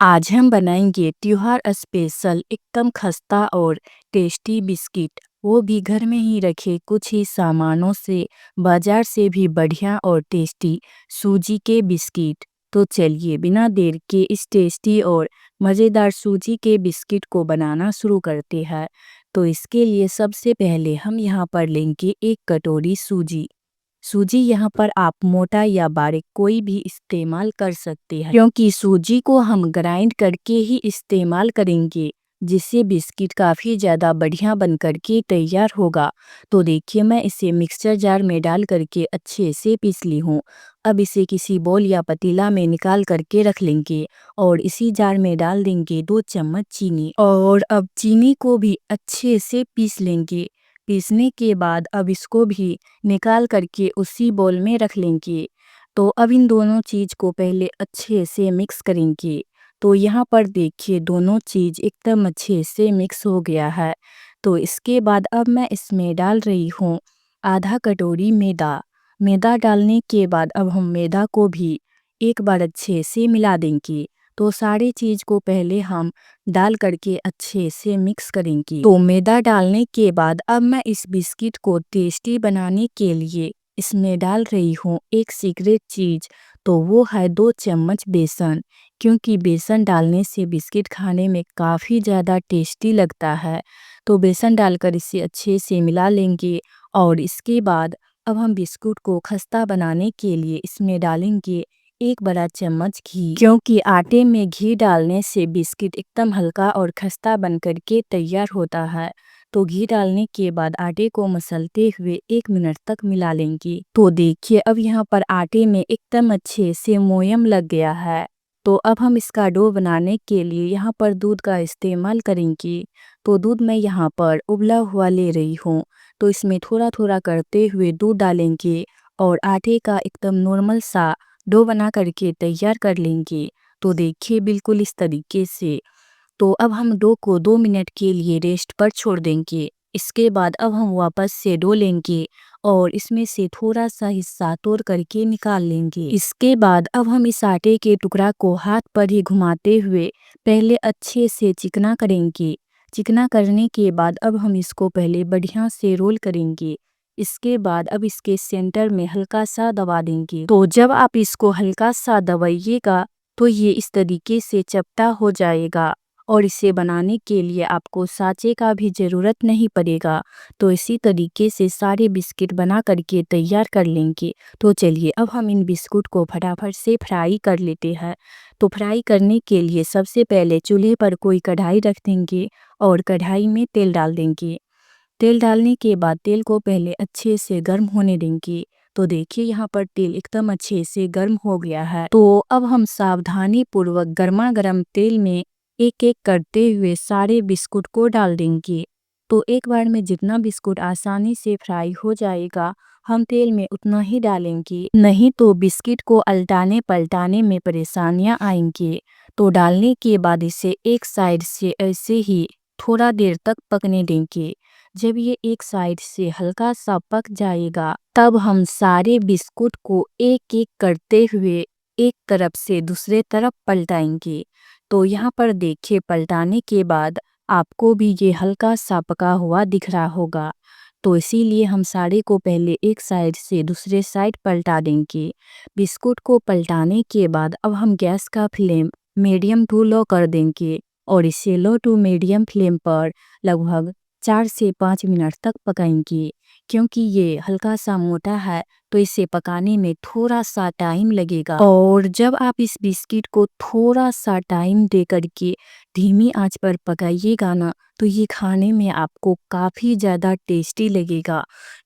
आज हम बनाएंगे त्योहार स्पेशल एकदम खस्ता और टेस्टी बिस्किट, वो भी घर में ही रखे कुछ ही सामानों से। बाजार से भी बढ़िया और टेस्टी सूजी के बिस्किट। तो चलिए बिना देर के इस टेस्टी और मज़ेदार सूजी के बिस्किट को बनाना शुरू करते हैं। तो इसके लिए सबसे पहले हम यहाँ पर लेंगे एक कटोरी सूजी। सूजी यहाँ पर आप मोटा या बारीक कोई भी इस्तेमाल कर सकते हैं, क्योंकि सूजी को हम ग्राइंड करके ही इस्तेमाल करेंगे, जिससे बिस्किट काफ़ी ज़्यादा बढ़िया बन करके तैयार होगा। तो देखिए मैं इसे मिक्सचर जार में डाल करके अच्छे से पीस ली हूँ। अब इसे किसी बोल या पतीला में निकाल करके रख लेंगे और इसी जार में डाल देंगे 2 चम्मच चीनी, और अब चीनी को भी अच्छे से पीस लेंगे। पीसने के बाद अब इसको भी निकाल करके उसी बोल में रख लेंगे। तो अब इन दोनों चीज़ को पहले अच्छे से मिक्स करेंगे। तो यहाँ पर देखिए दोनों चीज़ एकदम अच्छे से मिक्स हो गया है। तो इसके बाद अब मैं इसमें डाल रही हूँ आधा कटोरी मैदा। मैदा डालने के बाद अब हम मैदा को भी एक बार अच्छे से मिला देंगे। तो सारी चीज़ को पहले हम डाल करके अच्छे से मिक्स करेंगे। तो मैदा डालने के बाद अब मैं इस बिस्किट को टेस्टी बनाने के लिए इसमें डाल रही हूँ एक सीक्रेट चीज़। तो वो है 2 चम्मच बेसन, क्योंकि बेसन डालने से बिस्किट खाने में काफ़ी ज़्यादा टेस्टी लगता है। तो बेसन डालकर इसे अच्छे से मिला लेंगे और इसके बाद अब हम बिस्कुट को खस्ता बनाने के लिए इसमें डालेंगे 1 बड़ा चम्मच घी, क्योंकि आटे में घी डालने से बिस्किट एकदम हल्का और खस्ता बन करके तैयार होता है। तो घी डालने के बाद आटे को मसलते हुए 1 मिनट तक मिला लेंगे। तो देखिए अब यहाँ पर आटे में एकदम अच्छे से मोयम लग गया है। तो अब हम इसका डो बनाने के लिए यहाँ पर दूध का इस्तेमाल करेंगे। तो दूध मैं यहाँ पर उबला हुआ ले रही हूँ। तो इसमें थोड़ा थोड़ा करते हुए दूध डालेंगे और आटे का एकदम नॉर्मल सा डो बना करके तैयार कर लेंगे। तो देखिए बिल्कुल इस तरीके से। तो अब हम डो को 2 मिनट के लिए रेस्ट पर छोड़ देंगे। इसके बाद अब हम वापस से डो लेंगे और इसमें से थोड़ा सा हिस्सा तोड़ करके निकाल लेंगे। इसके बाद अब हम इस आटे के टुकड़ा को हाथ पर ही घुमाते हुए पहले अच्छे से चिकना करेंगे। चिकना करने के बाद अब हम इसको पहले बढ़िया से रोल करेंगे। इसके बाद अब इसके सेंटर में हल्का सा दबा देंगे। तो जब आप इसको हल्का सा दबाइएगा तो ये इस तरीके से चपटा हो जाएगा और इसे बनाने के लिए आपको साँचे का भी ज़रूरत नहीं पड़ेगा। तो इसी तरीके से सारे बिस्किट बना करके तैयार कर लेंगे। तो चलिए अब हम इन बिस्कुट को फटाफट से फ्राई कर लेते हैं। तो फ्राई करने के लिए सबसे पहले चूल्हे पर कोई कढ़ाई रख देंगे और कढ़ाई में तेल डाल देंगे। तेल डालने के बाद तेल को पहले अच्छे से गर्म होने देंगे। तो देखिए यहाँ पर तेल एकदम अच्छे से गर्म हो गया है। तो अब हम सावधानी पूर्वक गर्मा गर्म तेल में एक एक करते हुए सारे बिस्कुट को डाल देंगे। तो एक बार में जितना बिस्कुट आसानी से फ्राई हो जाएगा हम तेल में उतना ही डालेंगे, नहीं तो बिस्किट को उल्टाने पलटाने में परेशानियां आएंगी। तो डालने के बाद इसे एक साइड से ऐसे ही थोड़ा देर तक पकने देंगे। जब ये एक साइड से हल्का सा पक जाएगा तब हम सारे बिस्कुट को एक एक करते हुए एक तरफ से दूसरे तरफ पलटाएंगे। तो यहाँ पर देखिए पलटाने के बाद आपको भी ये हल्का सा पका हुआ दिख रहा होगा। तो इसीलिए हम सारे को पहले एक साइड से दूसरे साइड पलटा देंगे। बिस्कुट को पलटाने के बाद अब हम गैस का फ्लेम मीडियम टू लो कर देंगे और इसे लो टू मीडियम फ्लेम पर लगभग 4 से 5 मिनट तक पकाएंगे। क्योंकि ये हल्का सा मोटा है तो इसे पकाने में थोड़ा सा टाइम लगेगा। और जब आप इस बिस्किट को थोड़ा सा टाइम दे करके धीमी आंच पर पकाइएगा ना तो ये खाने में आपको काफ़ी ज़्यादा टेस्टी लगेगा।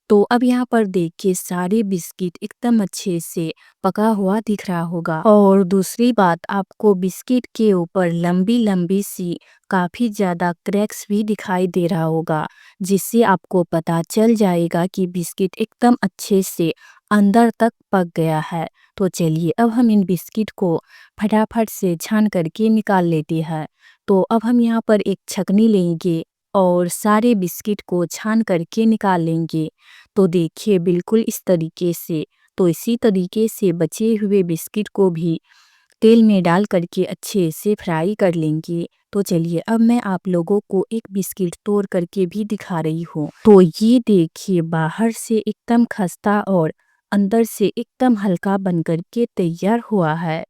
तो अब यहाँ पर देखिए सारे बिस्किट एकदम अच्छे से पका हुआ दिख रहा होगा। और दूसरी बात आपको बिस्किट के ऊपर लंबी लंबी सी काफ़ी ज़्यादा क्रैक्स भी दिखाई दे रहा होगा, जिससे आपको पता चल जाएगा कि बिस्किट एकदम अच्छे से अंदर तक पक गया है। तो चलिए अब हम इन बिस्किट को फटाफट से छान करके निकाल लेते हैं। तो अब हम यहाँ पर एक छकनी लेंगे और सारे बिस्किट को छान करके निकाल लेंगे। तो देखिए बिल्कुल इस तरीके से। तो इसी तरीके से बचे हुए बिस्किट को भी तेल में डाल करके अच्छे से फ्राई कर लेंगे। तो चलिए अब मैं आप लोगों को एक बिस्किट तोड़ करके भी दिखा रही हूँ। तो ये देखिए बाहर से एकदम खस्ता और अंदर से एकदम हल्का बन करके तैयार हुआ है।